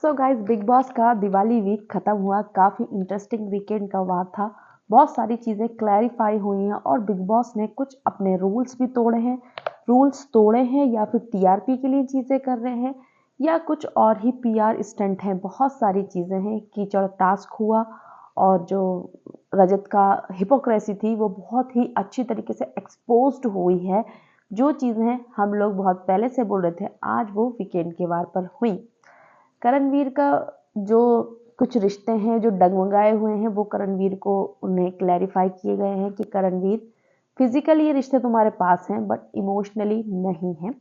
So guys, big boss का Diwali week खत्म हुआ। काफ़ी इंटरेस्टिंग वीकेंड का वार था। बहुत सारी चीज़ें क्लैरिफाई हुई हैं और बिग बॉस ने कुछ अपने रूल्स भी तोड़े हैं या फिर टीआरपी के लिए चीज़ें कर रहे हैं या कुछ और ही पीआर स्टंट हैं। बहुत सारी चीज़ें हैं। कीचड़ टास्क हुआ और जो रजत का हिपोक्रेसी थी वो बहुत ही अच्छी तरीके से एक्सपोज्ड हुई है। जो चीज़ें हम लोग बहुत पहले से बोल रहे थे, आज वो वीकेंड के वार पर हुई। करणवीर का जो कुछ रिश्ते हैं जो डगमगाए हुए हैं, वो करणवीर को उन्हें क्लैरिफाई किए गए हैं कि करणवीर, फिजिकली ये रिश्ते तुम्हारे पास हैं बट इमोशनली नहीं हैं।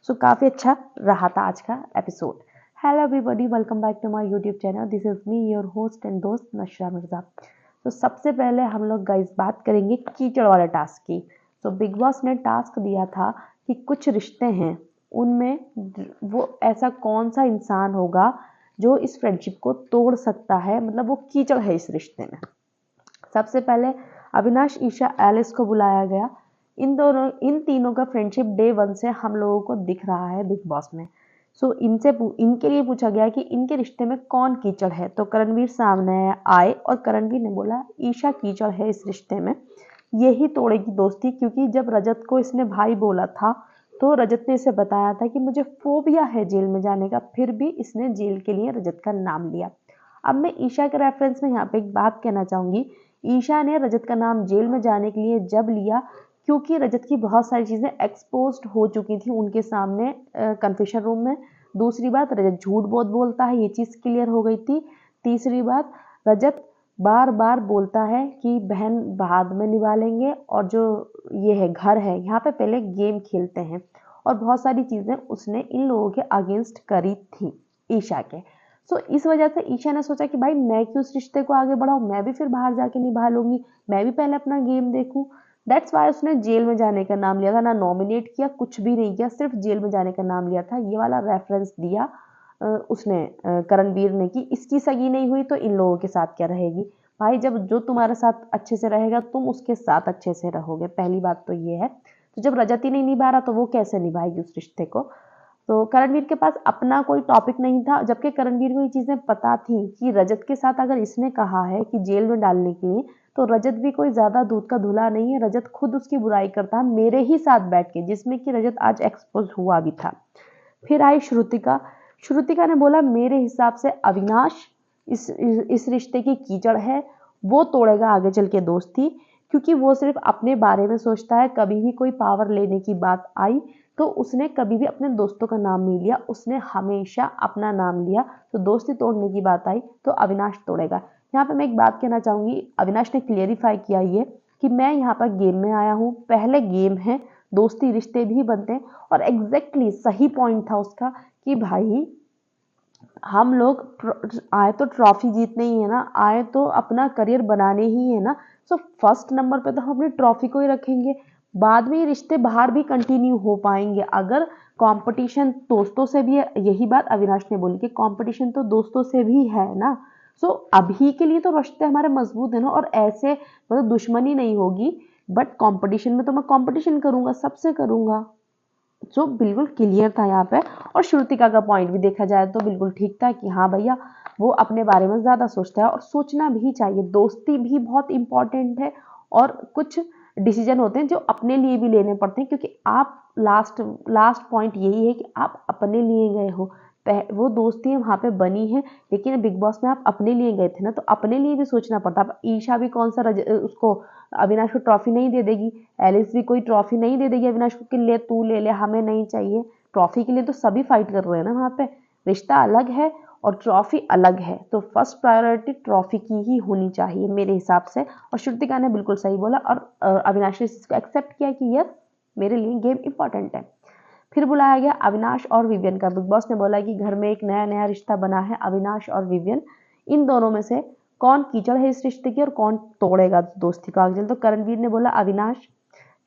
सो काफ़ी अच्छा रहा था आज का episode. Hello everybody, welcome back to my YouTube channel. This is me your host and दोस्त नशरा मिर्ज़ा। तो सबसे पहले हम लोग गाइस बात करेंगे कीचड़ वाले टास्क की। तो बिग बॉस ने टास्क दिया था कि कुछ रिश्ते हैं, उनमें वो ऐसा कौन सा इंसान होगा जो इस फ्रेंडशिप को तोड़ सकता है, मतलब वो कीचड़ है इस रिश्ते में। सबसे पहले अविनाश, ईशा, एलिस को बुलाया गया। इन तीनों का फ्रेंडशिप डे 1 से हम लोगों को दिख रहा है बिग बॉस में। सो इनके लिए पूछा गया कि इनके रिश्ते में कौन कीचड़ है। तो करणवीर सामने आए और करणवीर ने बोला ईशा कीचड़ है इस रिश्ते में, यही तोड़ेगी दोस्ती। क्योंकि जब रजत को इसने भाई बोला था तो रजत ने इसे बताया था कि मुझे फोबिया है जेल में जाने का, फिर भी इसने जेल के लिए रजत का नाम लिया। अब मैं ईशा के रेफरेंस में यहाँ पे एक बात कहना चाहूँगी। ईशा ने रजत का नाम जेल में जाने के लिए जब लिया, क्योंकि रजत की बहुत सारी चीज़ें एक्सपोज्ड हो चुकी थी उनके सामने कन्फेशन रूम में। दूसरी बात, रजत झूठ बहुत बोलता है, ये चीज़ क्लियर हो गई थी। तीसरी बात, रजत बार बार बोलता है कि बहन बाद में निभा लेंगे और जो ये है घर है यहाँ पे पहले गेम खेलते हैं, और बहुत सारी चीज़ें उसने इन लोगों के अगेंस्ट करी थी ईशा के। सो इस वजह से ईशा ने सोचा कि भाई मैं क्यों उस रिश्ते को आगे बढ़ाऊँ, मैं भी फिर बाहर जाके निभा लूंगी, मैं भी पहले अपना गेम देखूँ। दैट्स वाई उसने जेल में जाने का नाम लिया था, ना नॉमिनेट किया, कुछ भी नहीं किया, सिर्फ जेल में जाने का नाम लिया था। ये वाला रेफरेंस दिया उसने करणवीर ने कि इसकी सगी नहीं हुई तो इन लोगों के साथ क्या रहेगी। भाई जब जो तुम्हारे साथ अच्छे से रहेगा तुम उसके साथ अच्छे से रहोगे, पहली बात तो ये है। तो जब रजत ही नहीं निभा रहा तो वो कैसे निभाएगी उस रिश्ते को। तो करणवीर के पास अपना कोई टॉपिक नहीं था, जबकि करणवीर को ये चीज़ें पता थी कि रजत के साथ अगर इसने कहा है कि जेल में डालने के लिए, तो रजत भी कोई ज़्यादा दूध का धुला नहीं है। रजत खुद उसकी बुराई करता है मेरे ही साथ बैठ के, जिसमें कि रजत आज एक्सपोज हुआ भी था। फिर आई श्रुतिका। श्रुतिका ने बोला मेरे हिसाब से अविनाश इस रिश्ते की कीचड़ है, वो तोड़ेगा आगे चल के दोस्ती। क्योंकि वो सिर्फ अपने बारे में सोचता है। कभी भी कोई पावर लेने की बात आई तो उसने कभी भी अपने दोस्तों का नाम नहीं लिया, उसने हमेशा अपना नाम लिया। तो दोस्ती तोड़ने की बात आई तो अविनाश तोड़ेगा। यहाँ पे मैं एक बात कहना चाहूँगी, अविनाश ने क्लियरिफाई किया ये कि मैं यहाँ पर गेम में आया हूँ, पहले गेम है, दोस्ती रिश्ते भी बनते हैं। और एग्जैक्टली सही पॉइंट था उसका कि भाई हम लोग आए तो ट्रॉफी जीतने ही है ना, आए तो अपना करियर बनाने ही है ना। सो फर्स्ट नंबर पे तो हम अपनी ट्रॉफी को ही रखेंगे, बाद में ये रिश्ते बाहर भी कंटिन्यू हो पाएंगे। अगर कंपटीशन दोस्तों से भी है, यही बात अविनाश ने बोली कि कंपटीशन तो दोस्तों से भी है ना। सो अभी के लिए तो रिश्ते हमारे मजबूत है ना, और ऐसे मतलब दुश्मनी नहीं होगी, बट कंपटीशन में तो मैं कंपटीशन करूंगा, सबसे करूंगा। जो बिल्कुल क्लियर था यहाँ पे। और श्रुतिका का पॉइंट भी देखा जाए तो बिल्कुल ठीक था कि हाँ भैया, वो अपने बारे में ज़्यादा सोचता है और सोचना भी चाहिए। दोस्ती भी बहुत इंपॉर्टेंट है और कुछ डिसीजन होते हैं जो अपने लिए भी लेने पड़ते हैं, क्योंकि आप लास्ट पॉइंट यही है कि आप अपने लिए गए हो। वो दोस्ती वहाँ पे बनी है, लेकिन बिग बॉस में आप अपने लिए गए थे ना, तो अपने लिए भी सोचना पड़ता। अब ईशा भी कौन सा उसको अविनाश को ट्रॉफी नहीं दे देगी, एलिस भी कोई ट्रॉफी नहीं दे देगी अविनाश को कि ले तू ले ले, हमें नहीं चाहिए। ट्रॉफी के लिए तो सभी फाइट कर रहे हैं ना वहाँ पे। रिश्ता अलग है और ट्रॉफी अलग है, तो फर्स्ट प्रायोरिटी ट्रॉफी की ही होनी चाहिए मेरे हिसाब से। और श्रुतिका ने बिल्कुल सही बोला और अविनाश ने इसको एक्सेप्ट किया कि यस, मेरे लिए गेम इंपॉर्टेंट है। फिर बुलाया गया अविनाश और विवियन का। बिग बॉस ने बोला कि घर में एक नया नया रिश्ता बना है, अविनाश और विवियन। इन दोनों में से कौन कीचड़ है इस रिश्ते की और कौन तोड़ेगा दोस्ती को आगे चल। तो करणवीर ने बोला अविनाश,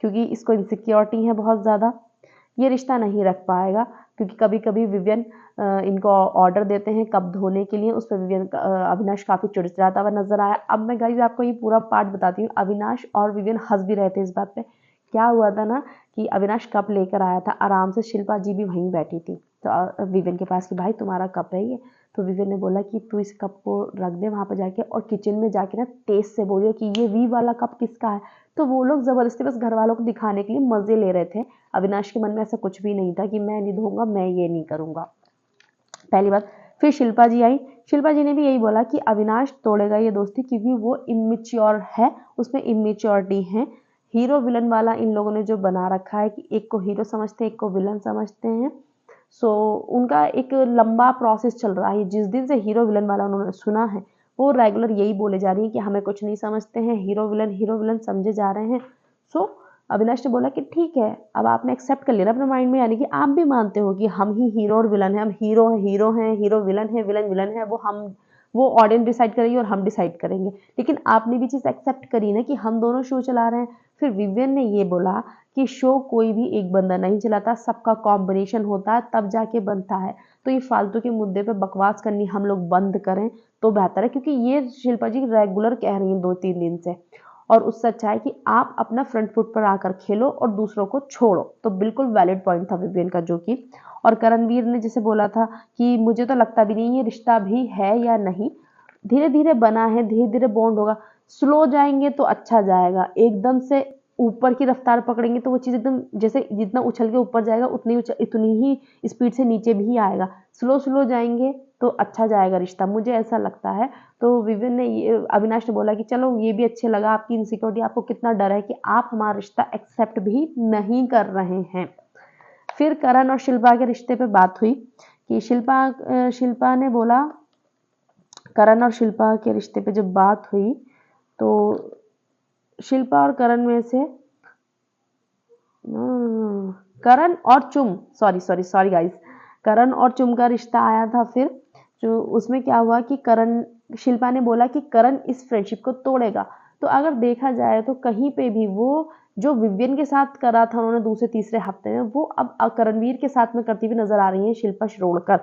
क्योंकि इसको इनसिक्योरिटी है बहुत ज़्यादा, ये रिश्ता नहीं रख पाएगा। क्योंकि कभी कभी विवियन इनको ऑर्डर देते हैं कप धोने के लिए, उस पर अविनाश काफ़ी चिड़चिड़ाता हुआ नजर आया। अब मैं गाइस आपको ये पूरा पार्ट बताती हूँ। अविनाश और विवियन हंस भी रहे थे इस बात पे। क्या हुआ था ना कि अविनाश कप लेकर आया था, आराम से शिल्पा जी भी वहीं बैठी थी। तो विवियन के पास कि भाई तुम्हारा कप है ये। तो विवियन ने बोला कि तू इस कप को रख दे वहाँ पर जाके, और किचन में जाके ना तेज से बोलियो कि ये वी वाला कप किसका है। तो वो लोग ज़बरदस्ती बस घर वालों को दिखाने के लिए मज़े ले रहे थे। अविनाश के मन में ऐसा कुछ भी नहीं था कि मैं नहीं धोऊंगा, मैं ये नहीं करूँगा, पहली बात। फिर शिल्पा जी आई, शिल्पा जी ने भी यही बोला कि अविनाश तोड़ेगा ये दोस्ती क्योंकि वो इमेच्योर है, उसमें इमेच्योरिटी है। हीरो विलन वाला इन लोगों ने जो बना रखा है कि एक को हीरो समझते हैं, एक को विलन समझते हैं। सो उनका एक लंबा प्रोसेस चल रहा है। जिस दिन से हीरो विलन वाला उन्होंने सुना है, वो रेगुलर यही बोले जा रही है कि हमें कुछ नहीं समझते हैं, हीरो विलन समझे जा रहे हैं। सो अविनाश ने बोला कि ठीक है, अब आपने एक्सेप्ट कर लिया अपने माइंड में, यानी कि आप भी मानते हो कि हम ही हीरो और विलन है, हम हीरो हैं, हीरो विलन है, विलन विलन है, वो ऑडियंस डिसाइड करेगी और हम डिसाइड करेंगे। लेकिन आपने भी चीज़ एक्सेप्ट करी ना कि हम दोनों शो चला रहे हैं। फिर विवियन ने ये बोला कि शो कोई भी एक बंदा नहीं चलाता, सबका कॉम्बिनेशन होता है तब जाके बनता है। तो ये फालतू के मुद्दे पे बकवास करनी हम लोग बंद करें तो बेहतर है, क्योंकि ये शिल्पा जी रेगुलर कह रही हैं 2-3 दिन से। और उससे अच्छा है कि आप अपना फ्रंट फुट पर आकर खेलो और दूसरों को छोड़ो। तो बिल्कुल वैलिड पॉइंट था विवियन का जो कि। और करणवीर ने जैसे बोला था कि मुझे तो लगता भी नहीं ये रिश्ता भी है या नहीं, धीरे धीरे बना है, धीरे धीरे बॉन्ड होगा। स्लो जाएंगे तो अच्छा जाएगा, एकदम से ऊपर की रफ्तार पकड़ेंगे तो वो चीज़ एकदम जैसे जितना उछल के ऊपर जाएगा उतनी ही स्पीड से नीचे भी आएगा। स्लो स्लो जाएंगे तो अच्छा जाएगा रिश्ता, मुझे ऐसा लगता है। तो विवियन ने अविनाश ने बोला कि चलो ये भी अच्छे लगा, आपकी इनसिक्योरिटी, आपको कितना डर है कि आप हमारा रिश्ता एक्सेप्ट भी नहीं कर रहे हैं। फिर करण और शिल्पा के रिश्ते पे बात हुई कि शिल्पा ने बोला, करण और शिल्पा के रिश्ते पे जब बात हुई तो शिल्पा और करण में से करण और चुम, सॉरी गाइस, करण और चुम का रिश्ता आया था। फिर जो उसमें क्या हुआ कि शिल्पा ने बोला कि करण इस फ्रेंडशिप को तोड़ेगा। तो अगर देखा जाए तो कहीं पे भी वो जो विवियन के साथ करा था उन्होंने दूसरे तीसरे हफ्ते में, वो अब करणवीर के साथ में करती हुई नजर आ रही है शिल्पा शिरोडकर।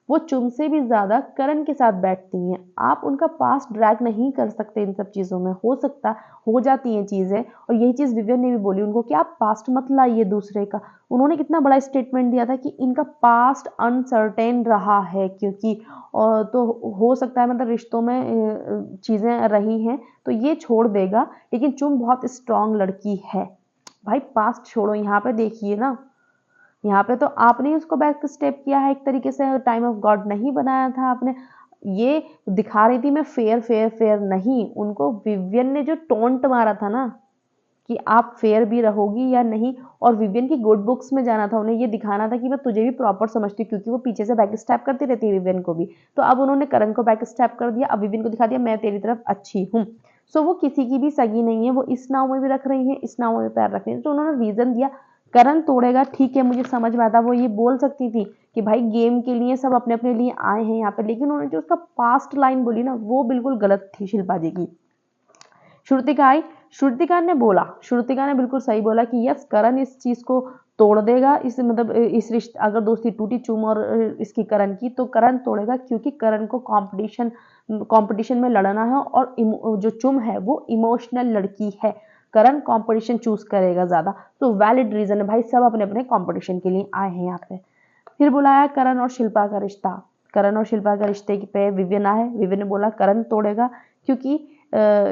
वो चुम से भी ज्यादा करण के साथ बैठती हैं। आप उनका पास्ट ड्रैग नहीं कर सकते इन सब चीजों में, हो जाती हैं चीजें। और यही चीज विवियन ने भी बोली उनको कि आप पास्ट मत लाइए दूसरे का। उन्होंने कितना बड़ा स्टेटमेंट दिया था कि इनका पास्ट अनसर्टेन रहा है, क्योंकि तो हो सकता है मतलब रिश्तों में चीजें रही हैं तो ये छोड़ देगा, लेकिन चुम बहुत स्ट्रांग लड़की है। भाई पास्ट छोड़ो, यहाँ पे देखिए ना, यहाँ पे तो आपने उसको बैक स्टेप किया है, एक तरीके से टाइम ऑफ गॉड नहीं बनाया था आपने। ये दिखा रही थी मैं फेयर फेयर फेयर नहीं, उनको विवियन ने जो टोंट मारा था ना कि आप फेयर भी रहोगी या नहीं, और विवियन की गुड बुक्स में जाना था, उन्हें ये दिखाना था कि मैं तुझे भी प्रॉपर समझती हूँ, क्योंकि वो पीछे से बैक स्टैप करती रहती है विवियन को भी। तो अब उन्होंने करण को बैक स्टैप कर दिया, अब विवियन को दिखा दिया मैं तेरी तरफ अच्छी हूँ। सो वो किसी की भी सगी नहीं है, वो इस नाव में भी रख रही है, इस नाव में पैर रख रही है। तो उन्होंने रीजन दिया करण तोड़ेगा, ठीक है मुझे समझ में आता, वो ये बोल सकती थी कि भाई गेम के लिए सब अपने अपने लिए आए हैं यहाँ पे, लेकिन उन्होंने जो उसका पास्ट लाइन बोली ना वो बिल्कुल गलत थी शिल्पा जी की। श्रुतिका आई, श्रुतिका ने बिल्कुल सही बोला कि यस करण इस चीज को तोड़ देगा, इस मतलब इस रिश्ते, अगर दोस्ती टूटी चुम और इसकी करण की, तो करण तोड़ेगा, क्योंकि करण को कंपटीशन में लड़ना है, और जो चुम है वो इमोशनल लड़की है, करण कंपटीशन चूज करेगा ज्यादा। तो वैलिड रीजन है भाई, सब अपने अपने कंपटीशन के लिए आए हैं यहाँ पे। फिर बुलाया करण और शिल्पा का रिश्ता, करण और शिल्पा का रिश्ते पे विवियन आए, विवियन ने बोला करण तोड़ेगा, क्योंकि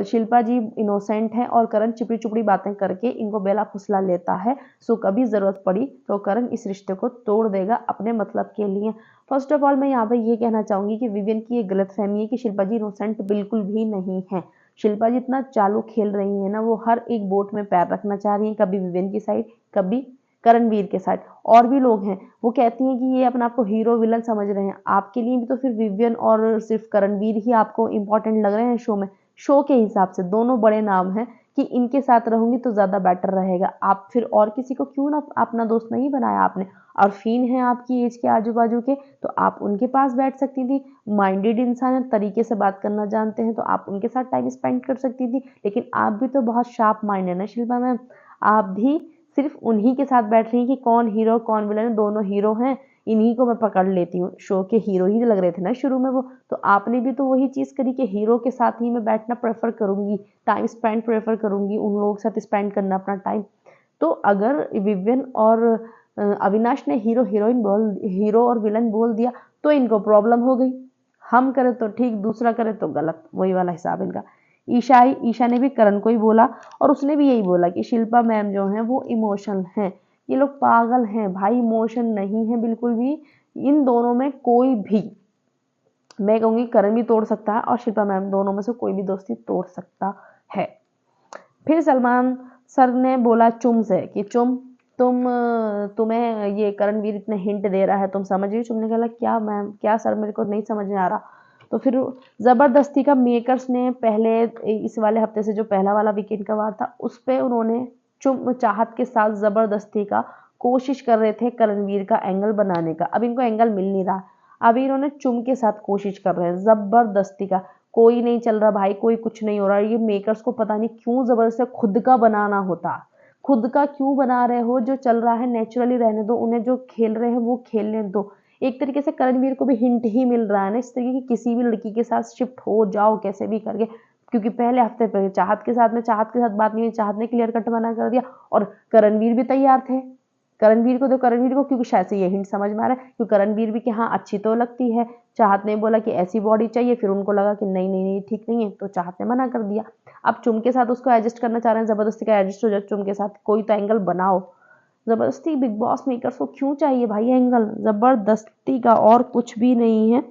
शिल्पा जी इनोसेंट है और करण चिपड़ी चुपड़ी बातें करके इनको बेला फुसला लेता है। सो कभी जरूरत पड़ी तो करण इस रिश्ते को तोड़ देगा अपने मतलब के लिए। फर्स्ट ऑफ ऑल मैं यहाँ पे ये कहना चाहूंगी कि विवियन की ये गलत फहमी है कि शिल्पा जी इनोसेंट बिल्कुल भी नहीं है। शिल्पा जी इतना चालू खेल रही है ना, वो हर एक बोट में पैर रखना चाह रही है, कभी विवियन की साइड, कभी करणवीर के साइड। और भी लोग हैं, वो कहती हैं कि ये अपने आप को हीरो विलन समझ रहे हैं, आपके लिए भी तो फिर विवियन और सिर्फ करणवीर ही आपको इंपॉर्टेंट लग रहे हैं शो में। शो के हिसाब से दोनों बड़े नाम हैं कि इनके साथ रहूंगी तो ज्यादा बेटर रहेगा, आप फिर और किसी को क्यों ना अपना दोस्त नहीं बनाया आपने। और फीन है आपकी एज के आजू बाजू के, तो आप उनके पास बैठ सकती थी, माइंडेड इंसान है, तरीके से बात करना जानते हैं, तो आप उनके साथ टाइम स्पेंड कर सकती थी। लेकिन आप भी तो बहुत शार्प माइंड है ना शिल्पा मैम, आप भी सिर्फ उन्हीं के साथ बैठ रही हैं कि कौन हीरो कौन विलन, दोनों हीरो हैं, इन्हीं को मैं पकड़ लेती हूँ। शो के हीरो ही लग रहे थे ना शुरू में वो, तो आपने भी तो वही चीज करी कि हीरो के साथ ही मैं बैठना प्रेफर करूंगी, टाइम स्पेंड प्रेफर करूंगी, उन लोगों के साथ स्पेंड करना अपना टाइम। तो अगर विवियन और अविनाश ने हीरो और विलन बोल दिया तो इनको प्रॉब्लम हो गई। हम करे तो ठीक, दूसरा करे तो गलत, वही वाला हिसाब इनका। ईशा ने भी करण को ही बोला और उसने भी यही बोला कि शिल्पा मैम जो है वो इमोशनल हैं, ये लोग पागल हैं भाई, इमोशन नहीं है बिल्कुल भी इन दोनों में कोई भी। मैं कहूंगी करण भी तोड़ सकता है और शिल्पा मैम, दोनों में से कोई भी दोस्ती तोड़ सकता है। फिर सलमान सर ने बोला चुम से कि तुम्हें ये करणवीर इतने हिंट दे रहा है, तुम समझ रही हो? चुम ने कहा क्या मैम, क्या सर, मेरे को नहीं समझ में आ रहा। तो फिर जबरदस्ती का मेकर्स ने पहले इस वाले हफ्ते से जो पहला वाला वीकेंड का वार था उस पे उन्होंने चाहत के साथ जबरदस्ती का कोशिश कर रहे थे करणवीर का एंगल बनाने का। अब इनको एंगल मिल नहीं रहा, अभी इन्होंने चुम के साथ कोशिश कर रहे हैं जबरदस्ती का। कोई नहीं चल रहा भाई, कोई कुछ नहीं हो रहा। ये मेकर्स को पता नहीं क्यों जबरदस्ती खुद का बनाना होता, खुद का क्यों बना रहे हो? जो चल रहा है नेचुरली रहने दो, उन्हें जो खेल रहे हैं वो खेलने दो। एक तरीके से करणवीर को भी हिंट ही मिल रहा है ना इस तरीके की, किसी भी लड़की के साथ शिफ्ट हो जाओ कैसे भी करके, क्योंकि पहले हफ्ते पे चाहत के साथ बात नहीं हुई, चाहत ने क्लियर कट मना कर दिया और करणवीर भी तैयार थे। करणवीर को क्योंकि शायद से ये हिंट समझ में आ रहा है, क्योंकि करणवीर भी कि हाँ अच्छी तो लगती है। चाहत ने बोला कि ऐसी बॉडी चाहिए, फिर उनको लगा कि नहीं नहीं नहीं ठीक नहीं है, तो चाहत ने मना कर दिया। अब चुम के साथ उसको एडजस्ट करना चाह रहे हैं, जबरदस्ती का एडजस्ट हो जाए चुम के साथ, कोई तो एंगल बनाओ। जबरदस्ती बिग बॉस मेकर्स को क्यों चाहिए भाई एंगल, जबरदस्ती का, और कुछ भी नहीं है।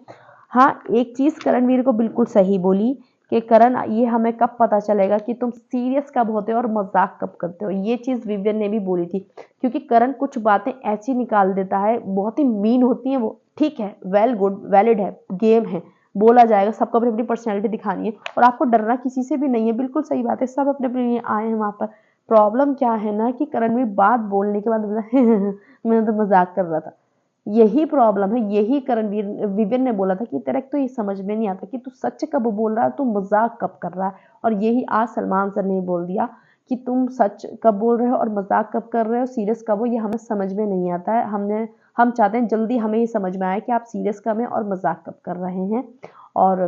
हाँ एक चीज करणवीर को बिल्कुल सही बोली कि करण ये हमें कब पता चलेगा कि तुम सीरियस कब होते हो और मजाक कब करते हो। ये चीज विवियन ने भी बोली थी, क्योंकि करण कुछ बातें ऐसी निकाल देता है, बहुत ही मीन होती हैं वो, ठीक है, वेल गुड वैलिड है, गेम है, बोला जाएगा, सबको अपनी अपनी पर्सनैलिटी दिखानी है और आपको डरना किसी से भी नहीं है, बिल्कुल सही बात है, सब अपने अपने लिए आए हैं वहां पर। प्रॉब्लम क्या है ना कि करणवीर बात बोलने के बाद मैं तो मजाक कर रहा था, यही प्रॉब्लम है। यही करणवीर विवियन ने बोला था कि तेरा तो ये समझ में नहीं आता कि तू सच कब बोल रहा है, तू मजाक कब कर रहा है। और यही आज सलमान सर ने बोल दिया कि तुम सच कब बोल रहे हो और मजाक कब कर रहे हो, सीरियस कब हो, ये हमें समझ में नहीं आता है। हम चाहते हैं जल्दी हमें ये समझ में आए कि आप सीरियस कब हैं और मजाक कब कर रहे हैं। और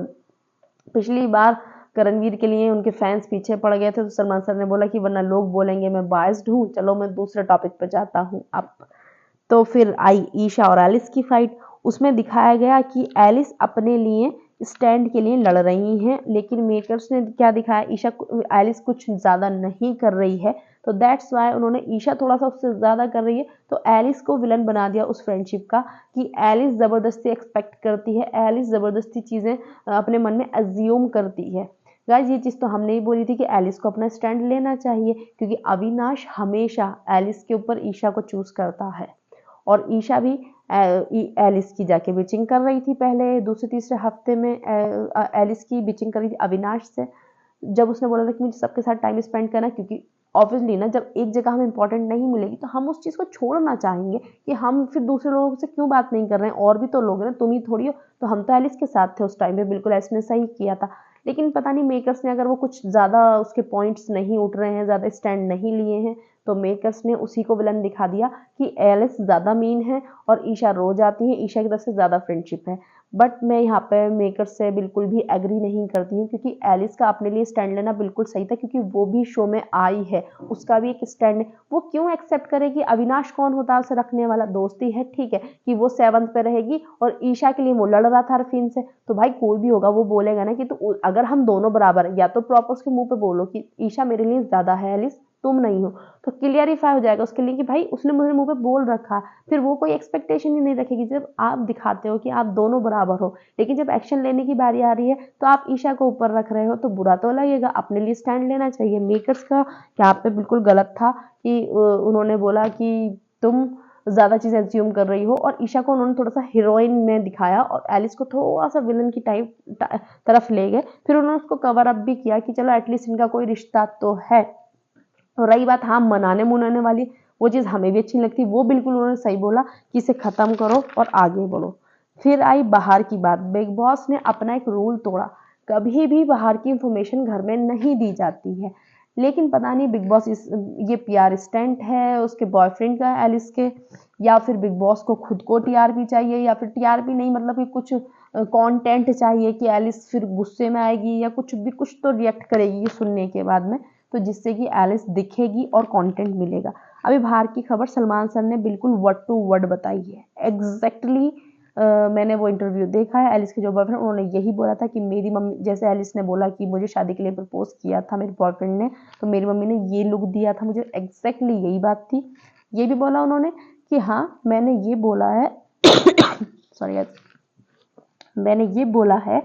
पिछली बार करणवीर के लिए उनके फैंस पीछे पड़ गए थे, तो सलमान सर ने बोला कि वरना लोग बोलेंगे मैं बायस्ड हूँ। चलो मैं दूसरे टॉपिक पर जाता हूँ अब। तो फिर आई ईशा और एलिस की फाइट। उसमें दिखाया गया कि एलिस अपने लिए स्टैंड के लिए लड़ रही हैं, लेकिन मेकर्स ने क्या दिखाया, एलिस कुछ ज़्यादा नहीं कर रही है, तो दैट्स वाई उन्होंने ईशा थोड़ा सा उससे ज़्यादा कर रही है तो एलिस को विलन बना दिया उस फ्रेंडशिप का, कि एलिस ज़बरदस्ती एक्सपेक्ट करती है, एलिस ज़बरदस्ती चीज़ें अपने मन में अज्यूम करती है। गाइज ये चीज़ तो हमने ही बोली थी कि एलिस को अपना स्टैंड लेना चाहिए, क्योंकि अविनाश हमेशा एलिस के ऊपर ईशा को चूज करता है और ईशा भी एलिस की जाके बिचिंग कर रही थी। पहले दूसरे तीसरे हफ्ते में एलिस की बिचिंग कर रही थी अविनाश से, जब उसने बोला था कि मुझे सबके साथ टाइम स्पेंड करना, क्योंकि ऑब्वियसली ना जब एक जगह हमें इंपॉर्टेंट नहीं मिलेगी तो हम उस चीज़ को छोड़ना चाहेंगे कि हम फिर दूसरे लोगों से क्यों बात नहीं कर रहे हैं, और भी तो लोग हैं ना, तुम ही थोड़ी हो। तो हम तो एलिस के साथ थे उस टाइम पे, बिल्कुल एलिस ने सही किया था। लेकिन पता नहीं मेकर्स ने, अगर वो कुछ ज़्यादा उसके पॉइंट्स नहीं उठ रहे हैं, ज़्यादा स्टैंड नहीं लिए हैं, तो मेकर्स ने उसी को विलन दिखा दिया कि एलिस ज़्यादा मीन है और ईशा रो जाती है, ईशा की तरफ से ज़्यादा फ्रेंडशिप है। बट मैं यहाँ पे मेकर्स से बिल्कुल भी एग्री नहीं करती हूँ, क्योंकि एलिस का अपने लिए स्टैंड लेना बिल्कुल सही था, क्योंकि वो भी शो में आई है, उसका भी एक स्टैंड है। वो क्यों एक्सेप्ट करेगी? अविनाश कौन होता है उसे रखने वाला? दोस्ती है, ठीक है कि वो 7th पे रहेगी और ईशा के लिए वो लड़ रहा था अरफीन से, तो भाई कोई भी होगा वो बोलेगा ना कि तो अगर हम दोनों बराबर है, या तो प्रॉपर उसके मुंह पे बोलो कि ईशा मेरे लिए ज्यादा है एलिस, तुम नहीं हो, तो क्लियरिफाई हो जाएगा उसके लिए कि भाई उसने मुझे मुंह पे बोल रखा। फिर वो कोई एक्सपेक्टेशन ही नहीं रखेगी। जब आप दिखाते हो कि आप दोनों बराबर हो, लेकिन जब एक्शन लेने की बारी आ रही है तो आप ईशा को ऊपर रख रहे हो, तो बुरा तो लगेगा। अपने लिए स्टैंड लेना चाहिए। मेकर्स का यहाँ पे बिल्कुल गलत था कि उन्होंने बोला कि तुम ज्यादा चीजें एज्यूम कर रही हो, और ईशा को उन्होंने थोड़ा सा हीरोइन में दिखाया और एलिस को थोड़ा सा विलन की तरफ ले गए। फिर उन्होंने उसको कवर अप भी किया कि चलो एटलीस्ट इनका कोई रिश्ता तो है। और रही बात हाँ मनाने मुनाने वाली, वो चीज़ हमें भी अच्छी लगती, वो बिल्कुल उन्होंने सही बोला कि इसे ख़त्म करो और आगे बढ़ो। फिर आई बाहर की बात। बिग बॉस ने अपना एक रूल तोड़ा, कभी भी बाहर की इंफॉर्मेशन घर में नहीं दी जाती है। लेकिन पता नहीं बिग बॉस ये पीआर स्टंट है उसके बॉयफ्रेंड का, एलिस के, या फिर बिग बॉस को खुद को टीआरपी चाहिए, या फिर टीआरपी नहीं मतलब कि कुछ कंटेंट चाहिए कि एलिस फिर गुस्से में आएगी या कुछ भी, कुछ तो रिएक्ट करेगी ये सुनने के बाद में, तो जिससे कि एलिस दिखेगी और कंटेंट मिलेगा। अभी बाहर की खबर सलमान सर ने बिल्कुल वर्ड टू वर्ड बताई है, एग्जैक्टली मैंने वो इंटरव्यू देखा है। एलिस के जो बॉयफ्रेंड, उन्होंने यही बोला था कि मेरी मम्मी, जैसे एलिस ने बोला कि मुझे शादी के लिए प्रपोज किया था मेरे बॉयफ्रेंड ने, तो मेरी मम्मी ने ये लुक दिया था मुझे, एग्जैक्टली यही बात थी। ये भी बोला उन्होंने कि हाँ मैंने ये बोला है सॉरी मैंने ये बोला है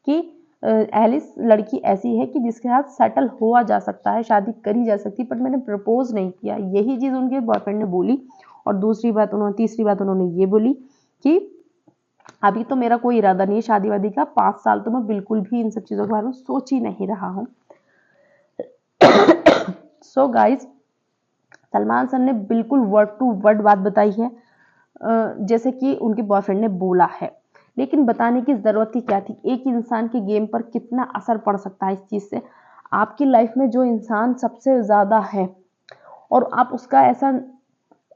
कि एलिस लड़की ऐसी है कि जिसके साथ सेटल हुआ जा सकता है, शादी करी जा सकती है, पर मैंने प्रपोज नहीं किया। यही चीज़ उनके बॉयफ्रेंड ने बोली। और तीसरी बात उन्होंने ये बोली कि अभी तो मेरा कोई इरादा नहीं है शादी वादी का, 5 साल तो मैं बिल्कुल भी इन सब चीज़ों के बारे में सोच ही नहीं रहा हूँ। सो गाइज, सलमान सर ने बिल्कुल वर्ड टू वर्ड बात बताई है जैसे कि उनके बॉयफ्रेंड ने बोला है। लेकिन बताने की ज़रूरत ही क्या थी? एक इंसान के गेम पर कितना असर पड़ सकता है इस चीज़ से। आपकी लाइफ में जो इंसान सबसे ज़्यादा है और आप उसका ऐसा,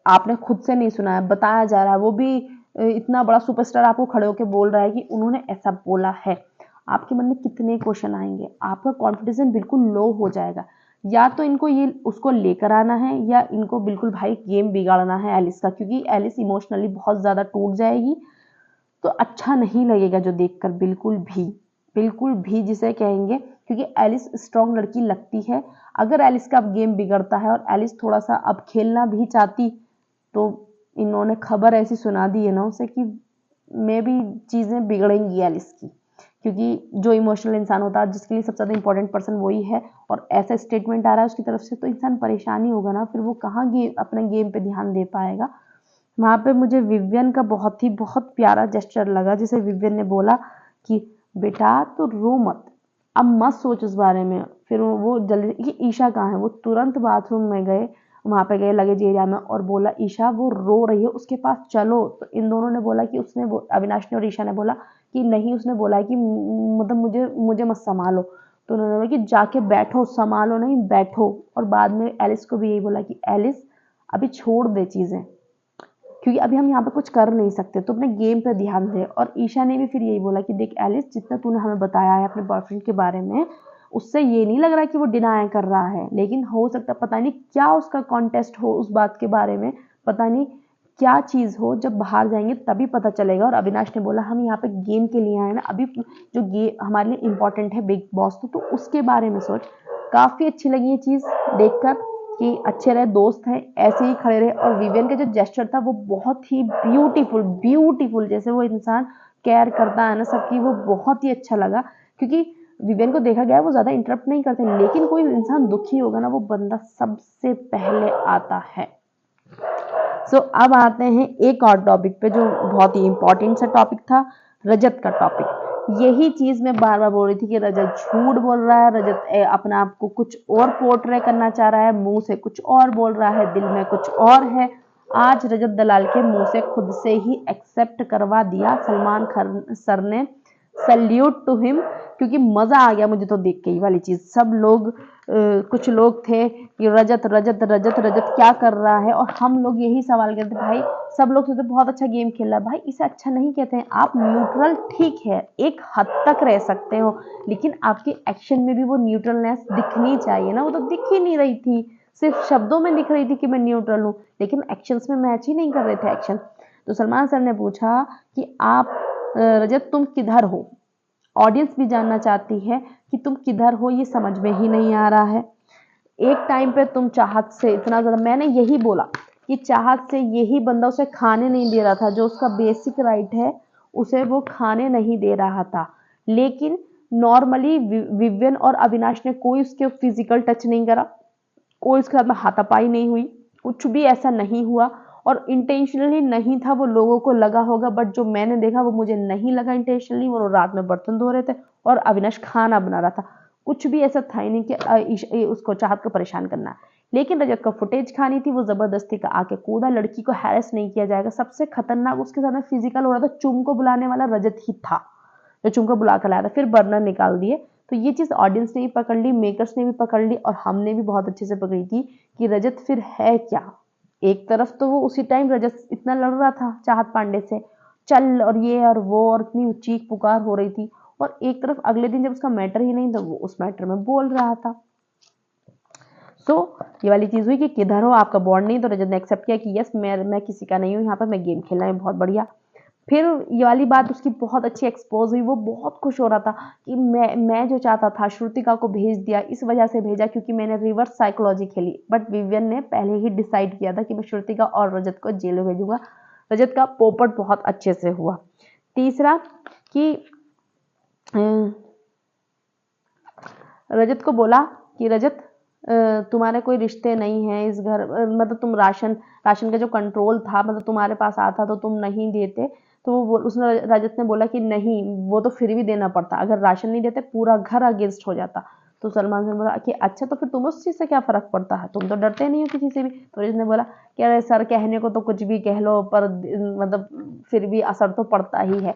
आपने खुद से नहीं सुना है, बताया जा रहा है, वो भी इतना बड़ा सुपरस्टार आपको खड़े होकर बोल रहा है कि उन्होंने ऐसा बोला है, आपके मन में कितने क्वेश्चन आएंगे, आपका कॉन्फिडेंस बिल्कुल लो हो जाएगा। या तो इनको ये उसको लेकर आना है या इनको बिल्कुल भाई गेम बिगाड़ना है एलिस का, क्योंकि एलिस इमोशनली बहुत ज़्यादा टूट जाएगी, तो अच्छा नहीं लगेगा जो देखकर बिल्कुल भी जिसे कहेंगे, क्योंकि एलिस स्ट्रॉन्ग लड़की लगती है। अगर एलिस का अब गेम बिगड़ता है और एलिस थोड़ा सा अब खेलना भी चाहती, तो इन्होंने खबर ऐसी सुना दी है ना उसे कि मे भी चीज़ें बिगड़ेंगी एलिस की, क्योंकि जो इमोशनल इंसान होता है जिसके लिए सबसे ज़्यादा इंपॉर्टेंट पर्सन वही है, और ऐसा स्टेटमेंट आ रहा है उसकी तरफ से, तो इंसान परेशानी होगा ना, फिर वो कहाँ अपने गेम पे ध्यान दे पाएगा। वहाँ पे मुझे विवियन का बहुत प्यारा जेस्चर लगा, जिसे विवियन ने बोला कि बेटा तो रो मत, अब मत सोच उस बारे में। फिर वो जल्दी, ये ईशा कहाँ है, वो तुरंत बाथरूम में गए, वहाँ पे गए लगेज एरिया में और बोला ईशा वो रो रही है उसके पास चलो। तो इन दोनों ने बोला कि अविनाश ने और ईशा ने बोला कि नहीं, उसने बोला है कि मतलब मुझे मत संभालो। तो उन्होंने बोला कि जाके बैठो, संभालो नहीं बैठो। और बाद में एलिस को भी यही बोला कि एलिस अभी छोड़ दे चीज़ें, क्योंकि अभी हम यहाँ पे कुछ कर नहीं सकते, तो अपने गेम पे ध्यान दे। और ईशा ने भी फिर यही बोला कि देख एलिस, जितना तूने हमें बताया है अपने बॉयफ्रेंड के बारे में, उससे ये नहीं लग रहा कि वो डिनाई कर रहा है, लेकिन हो सकता पता नहीं क्या उसका कॉन्टेस्ट हो उस बात के बारे में, पता नहीं क्या चीज़ हो, जब बाहर जाएंगे तभी पता चलेगा। और अविनाश ने बोला हम यहाँ पे गेम के लिए आए ना, अभी जो गेम हमारे लिए इम्पोर्टेंट है बिग बॉस, तो उसके बारे में सोच। काफ़ी अच्छी लगी ये चीज़ देखकर कि अच्छे रहे, दोस्त हैं ऐसे ही खड़े रहे। और विवियन का जो जेस्चर था वो बहुत ही ब्यूटीफुल, जैसे वो इंसान केयर करता है ना सबकी, वो बहुत ही अच्छा लगा। क्योंकि विवियन को देखा गया है वो ज़्यादा इंटरप्ट नहीं करते, लेकिन कोई इंसान दुखी होगा ना, वो बंदा सबसे पहले आता है। सो अब आते हैं एक और टॉपिक पे जो बहुत ही इंपॉर्टेंट सा टॉपिक था, रजत का टॉपिक। यही चीज मैं बार बार बोल रही थी कि रजत झूठ बोल रहा है, रजत अपने आप को कुछ और पोर्ट्रे करना चाह रहा है, मुंह से कुछ और बोल रहा है, दिल में कुछ और है। आज रजत दलाल के मुंह से खुद से ही एक्सेप्ट करवा दिया सलमान सर ने। सल्यूट टू हिम, क्योंकि मजा आ गया मुझे तो देख के ये वाली चीज। सब लोग कुछ लोग थे कि रजत रजत रजत रजत क्या कर रहा है, और हम लोग यही सवाल करते भाई, सब लोग तो बहुत अच्छा गेम खेल रहा है भाई, इसे अच्छा नहीं कहते हैं आप, न्यूट्रल ठीक है, एक हद तक रह सकते हो, लेकिन आपके एक्शन में भी वो न्यूट्रलनेस दिखनी चाहिए ना। वो तो दिख ही नहीं रही थी, सिर्फ शब्दों में दिख रही थी कि मैं न्यूट्रल हूँ, लेकिन एक्शंस में मैच ही नहीं कर रहे थे एक्शन। तो सलमान सर ने पूछा कि आप रजत तुम किधर हो, ऑडियंस भी जानना चाहती है कि तुम किधर हो, ये समझ में ही नहीं आ रहा है। एक टाइम पे तुम चाहत से इतना ज़्यादा, मैंने यही बोला कि चाहत से यही बंदा उसे खाने नहीं दे रहा था, जो उसका बेसिक राइट है उसे वो खाने नहीं दे रहा था। लेकिन नॉर्मली विवियन और अविनाश ने कोई उसके फिजिकल टच नहीं करा, कोई उसके साथ में हाथापाई नहीं हुई, कुछ भी ऐसा नहीं हुआ, और इंटेंशनली नहीं था। वो लोगों को लगा होगा, बट जो मैंने देखा वो मुझे नहीं लगा इंटेंशनली। वो रात में बर्तन धो रहे थे और अविनाश खाना बना रहा था, कुछ भी ऐसा था ही नहीं कि उसको चाहत को परेशान करना है। लेकिन रजत को फुटेज खानी थी, वो जबरदस्ती का आके कूदा। लड़की को हैरेस नहीं किया जाएगा। सबसे खतरनाक उसके साथ में फिजिकल हो रहा था, चुम को बुलाने वाला रजत ही था जो चुम को बुला कर लाया था, फिर बर्नर निकाल दिए। तो ये चीज ऑडियंस ने भी पकड़ ली, मेकर्स ने भी पकड़ ली, और हमने भी बहुत अच्छे से पकड़ी थी कि रजत फिर है क्या। एक तरफ तो वो उसी टाइम रजत इतना लड़ रहा था चाहत पांडे से, चल और ये और वो, और इतनी चीख पुकार हो रही थी, और एक तरफ अगले दिन जब उसका मैटर ही नहीं था वो उस मैटर में बोल रहा था। ये वाली चीज़ हुई कि किधर हो, आपका बॉन्ड नहीं, तो रजत ने एक्सेप्ट किया कि यस मैं किसी का नहीं हूँ यहाँ पर, मैं गेम खेलना है, बहुत बढ़िया। फिर ये वाली बात उसकी बहुत अच्छी एक्सपोज हुई, वो बहुत खुश हो रहा था कि मैं जो चाहता था श्रुतिका को भेज दिया, इस वजह से भेजा क्योंकि मैंने रिवर्स साइकोलॉजी खेली। बट विवियन ने पहले ही डिसाइड किया था कि मैं श्रुतिका और रजत को जेल में भेजूंगा। रजत का पोपट बहुत अच्छे से हुआ। तीसरा कि रजत को बोला कि रजत तुम्हारे कोई रिश्ते नहीं है इस घर, मतलब तुम राशन का जो कंट्रोल था, मतलब तुम्हारे पास आता तो तुम नहीं देते। तो उसने रजत ने बोला कि नहीं, वो तो फिर भी देना पड़ता, अगर राशन नहीं देते पूरा घर अगेंस्ट हो जाता। तो सलमान खान बोला कि अच्छा, तो फिर तुम्हें उस चीज़ से क्या फ़र्क पड़ता है, तुम तो डरते नहीं हो किसी से भी। तो रजत ने बोला कि अरे सर, कहने को तो कुछ भी कह लो, पर मतलब फिर भी असर तो पड़ता ही है।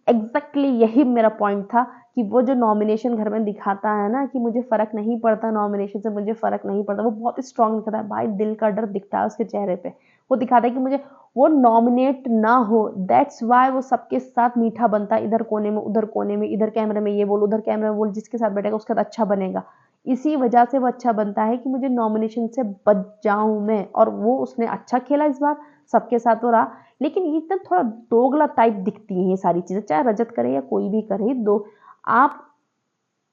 एग्जैक्टली यही मेरा पॉइंट था कि वो जो नॉमिनेशन घर में दिखाता है ना कि मुझे फ़र्क नहीं पड़ता, नॉमिनेशन से मुझे फ़र्क नहीं पड़ता, वो बहुत स्ट्रांग दिखाता है भाई, दिल का डर दिखता है उसके चेहरे पे। वो दिखाता है कि मुझे वो नॉमिनेट ना हो, दैट्स वाई वो सबके साथ मीठा बनता है, इधर कोने में उधर कोने में, इधर कैमरे में ये बोल उधर कैमरे में बोल, जिसके साथ बैठेगा उसके साथ अच्छा बनेगा। इसी वजह से वो अच्छा बनता है कि मुझे नॉमिनेशन से बच जाऊं मैं, और वो उसने अच्छा खेला इस बार, सबके साथ हो रहा। लेकिन ये एकदम थोड़ा दोगला टाइप दिखती हैं ये सारी चीज़ें, चाहे रजत करे या कोई भी करे। दो आप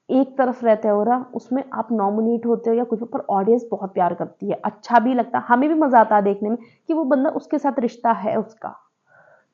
एक तरफ रहते हो ना, उसमें आप नॉमिनेट होते हो या कुछ, पर ऑडियंस बहुत प्यार करती है, अच्छा भी लगता है, हमें भी मजा आता है देखने में कि वो बंदा उसके साथ रिश्ता है उसका।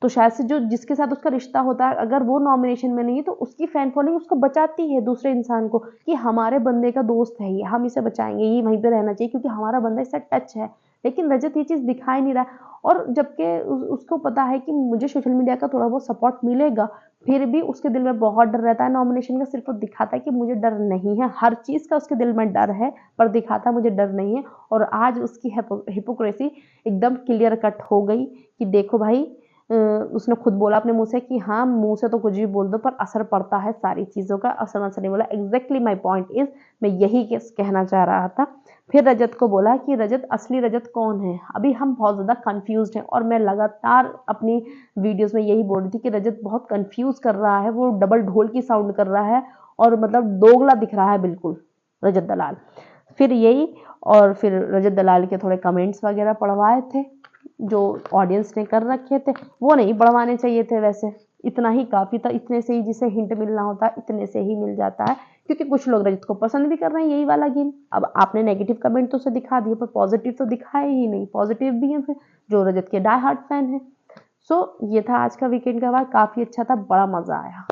तो शायद से जो जिसके साथ उसका रिश्ता होता है, अगर वो नॉमिनेशन में नहीं है तो उसकी फैन फॉलोइंग उसको बचाती है दूसरे इंसान को, कि हमारे बंदे का दोस्त है ये, हम इसे बचाएंगे, ये वहीं पे रहना चाहिए क्योंकि हमारा बंदा इससे टच है। लेकिन रजत ये चीज़ दिखाई नहीं रहा है, और जबकि उसको पता है कि मुझे सोशल मीडिया का थोड़ा बहुत सपोर्ट मिलेगा, फिर भी उसके दिल में बहुत डर रहता है नॉमिनेशन का। सिर्फ वो दिखाता है कि मुझे डर नहीं है, हर चीज़ का उसके दिल में डर है, पर दिखाता मुझे डर नहीं है। और आज उसकी हिपोक्रेसी एकदम क्लियर कट हो गई कि देखो भाई, उसने खुद बोला अपने मुंह से कि हाँ, मुंह से तो कुछ भी बोल दो पर असर पड़ता है सारी चीज़ों का, असर नहीं बोला। एग्जैक्टली माई पॉइंट इज, मैं यही कहना चाह रहा था। फिर रजत को बोला कि रजत, असली रजत कौन है, अभी हम बहुत ज़्यादा कंफ्यूज्ड हैं, और मैं लगातार अपनी वीडियोस में यही बोल रही थी कि रजत बहुत कंफ्यूज कर रहा है, वो डबल ढोल की साउंड कर रहा है, और मतलब दोगला दिख रहा है बिल्कुल रजत दलाल। फिर यही, और फिर रजत दलाल के थोड़े कमेंट्स वगैरह पढ़वाए थे जो ऑडियंस ने कर रखे थे, वो नहीं बढ़वाने चाहिए थे वैसे, इतना ही काफ़ी था, इतने से ही जिसे हिंट मिलना होता है इतने से ही मिल जाता है, क्योंकि कुछ लोग रजत को पसंद भी कर रहे हैं यही वाला गेम। अब आपने नेगेटिव कमेंट तो उसे दिखा दिए, पर पॉजिटिव तो दिखाए ही नहीं, पॉजिटिव भी हैं फिर जो रजत के डाई हार्ट फैन हैं। सो ये था आज का वीकेंड का वार, काफ़ी अच्छा था, बड़ा मज़ा आया।